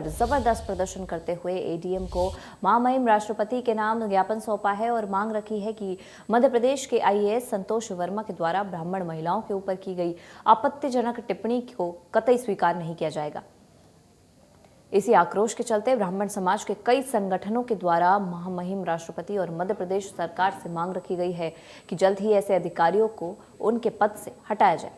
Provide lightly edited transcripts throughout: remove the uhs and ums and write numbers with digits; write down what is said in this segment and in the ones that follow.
जबरदस्त प्रदर्शन करते हुए एडीएम को महामहिम राष्ट्रपति के नाम ज्ञापन सौंपा है और मांग रखी है कि मध्य प्रदेश के आईएएस संतोष वर्मा के द्वारा ब्राह्मण महिलाओं के ऊपर की गई आपत्तिजनक टिप्पणी को कतई स्वीकार नहीं किया जाएगा। इसी आक्रोश के चलते ब्राह्मण समाज के कई संगठनों के द्वारा महामहिम राष्ट्रपति और मध्य प्रदेश सरकार से मांग रखी गई है कि जल्द ही ऐसे अधिकारियों को उनके पद से हटाया जाए।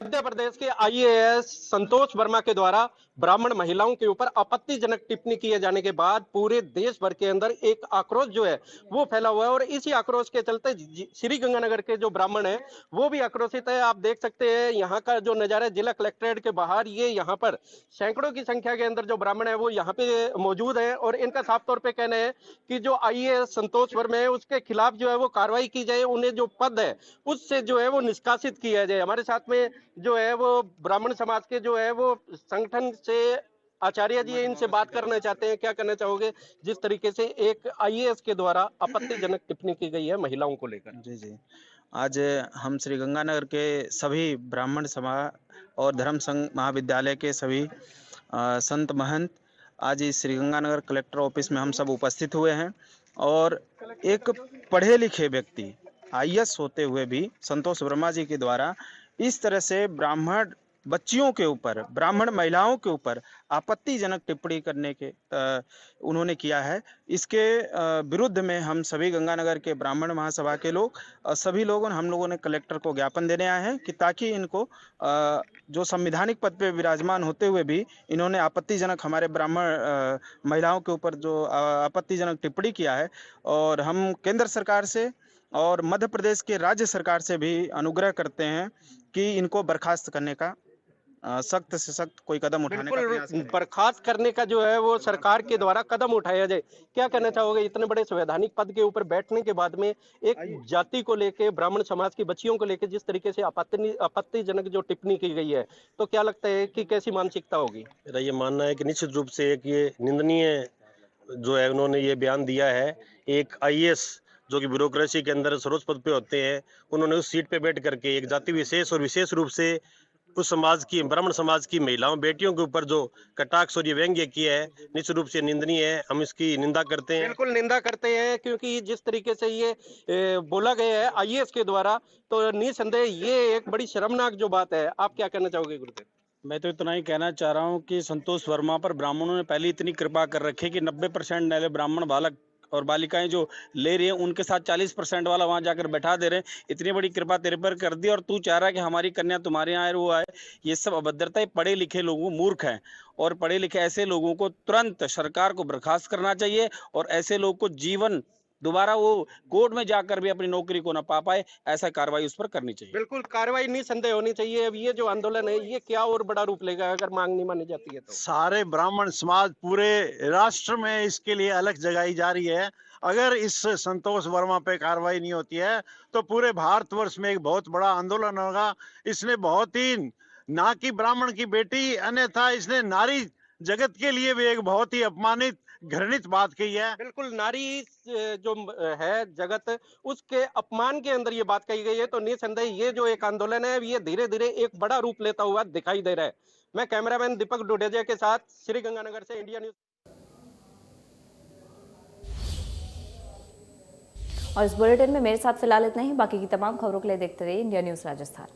मध्य प्रदेश के आईएएस संतोष वर्मा के द्वारा ब्राह्मण महिलाओं के ऊपर आपत्तिजनक टिप्पणी किए जाने के बाद पूरे देश भर के अंदर एक आक्रोश जो है वो फैला हुआ है और इसी आक्रोश के चलते श्री गंगानगर के जो ब्राह्मण हैं वो भी आक्रोशित है। आप देख सकते हैं यहाँ का जो नजारा है जिला कलेक्ट्रेट के बाहर, ये यहाँ पर सैकड़ों की संख्या के अंदर जो ब्राह्मण है वो यहाँ पे मौजूद है और इनका साफ तौर पर कहना है कि जो आईएएस संतोष वर्मा है उसके खिलाफ जो है वो कार्रवाई की जाए, उन्हें जो पद है उससे जो है वो निष्कासित किया जाए। हमारे साथ में जो है वो ब्राह्मण समाज के जो है वो संगठन से आचार्य जी, इनसे बात करना चाहते हैं। क्या कहना चाहोगे जिस तरीके से एक आईएएस के द्वारा आपत्तिजनक टिप्पणी की गई है महिलाओं को लेकर? जी जी, आज हम श्री गंगानगर के सभी ब्राह्मण समाज और धर्म संघ महाविद्यालय के सभी संत महंत आज इस श्री गंगानगर कलेक्टर ऑफिस में हम सब उपस्थित हुए हैं और एक पढ़े लिखे व्यक्ति आईएएस होते हुए भी संतोष वर्मा जी के द्वारा इस तरह से ब्राह्मण बच्चियों के ऊपर, ब्राह्मण महिलाओं के ऊपर आपत्तिजनक टिप्पणी करने के उन्होंने किया है। इसके विरुद्ध में हम सभी गंगानगर के ब्राह्मण महासभा के लोग सभी लोगों हम लोगों ने कलेक्टर को ज्ञापन देने आए हैं कि ताकि इनको जो संवैधानिक पद पे विराजमान होते हुए भी इन्होंने आपत्तिजनक हमारे ब्राह्मण महिलाओं के ऊपर जो आपत्तिजनक टिप्पणी किया है, और हम केंद्र सरकार से और मध्य प्रदेश के राज्य सरकार से भी अनुग्रह करते हैं कि इनको बर्खास्त करने का सख्त से सख्त कोई कदम उठाने का प्रयास करें। बर्खास्त करने का जो है वो सरकार के द्वारा कदम उठाया जाए। क्या कहना चाहोगे इतने बड़े संवैधानिक पद के ऊपर बैठने के बाद में एक जाति को लेके, ब्राह्मण समाज की बच्चियों को लेके जिस तरीके से आपत्तिजनक जो टिप्पणी की गई है, तो क्या लगता है कि कैसी मानसिकता होगी? मेरा ये मानना है कि निश्चित रूप से एक ये निंदनीय जो है उन्होंने ये बयान दिया है। एक आईएएस जो कि ब्यूरोक्रेसी के अंदर सर्वोच्च पद पे होते हैं, उन्होंने उस सीट पे बैठ करके एक जाति विशेष और विशेष रूप से उस समाज की, ब्राह्मण समाज की महिलाओं बेटियों के ऊपर जो कटाक्ष और ये व्यंग्य किया है, निश्चित रूप से निंदनीय है। हम इसकी निंदा करते हैं। बिल्कुल निंदा करते हैं, क्योंकि जिस तरीके से ये बोला गया है आईएएस के द्वारा, तो निसंदेह ये एक बड़ी शर्मनाक जो बात है। आप क्या कहना चाहोगे गुरुदेव? मैं तो इतना ही कहना चाह रहा हूँ कि संतोष वर्मा पर ब्राह्मणों ने पहले इतनी कृपा कर रखी है कि 90% नए ब्राह्मण बालक और बालिकाएं जो ले रही हैं उनके साथ 40% वाला वहां जाकर बैठा दे रहे हैं। इतनी बड़ी कृपा तेरे पर कर दी और तू चाह रहा है कि हमारी कन्या तुम्हारे यहाँ वो आए। ये सब अभद्रता है। पढ़े लिखे लोगों मूर्ख हैं और पढ़े लिखे ऐसे लोगों को तुरंत सरकार को बर्खास्त करना चाहिए और ऐसे लोग को जीवन दोबारा वो कोर्ट में जाकर भी अपनी नौकरी को ना पा पाए, ऐसा कार्रवाई उस पर करनी चाहिए। बिल्कुल कार्रवाई निसंदेह होनी चाहिए। अब ये जो आंदोलन है ये क्या और बड़ा रूप लेगा अगर मांग नहीं मानी जाती है तो? सारे ब्राह्मण समाज पूरे राष्ट्र में इसके लिए अलग जगाई जा रही है। अगर इस संतोष वर्मा पे कार्रवाई नहीं होती है तो पूरे भारतवर्ष में एक बहुत बड़ा आंदोलन होगा। इसने बहुत ही, ना कि ब्राह्मण की बेटी, अन्यथा इसने नारी जगत के लिए भी एक बहुत ही अपमानित, घृणित बात कही है। बिल्कुल नारी जो है जगत, उसके अपमान के अंदर ये बात कही गई है। तो निसंदेह ये जो एक आंदोलन है ये धीरे धीरे एक बड़ा रूप लेता हुआ दिखाई दे रहा है। मैं कैमरामैन दीपक डुडेजा के साथ श्री गंगानगर से इंडिया न्यूज। और इस बुलेटिन में मेरे साथ फिलहाल इतना ही। बाकी की तमाम खबरों के लिए देखते रहिए इंडिया न्यूज राजस्थान।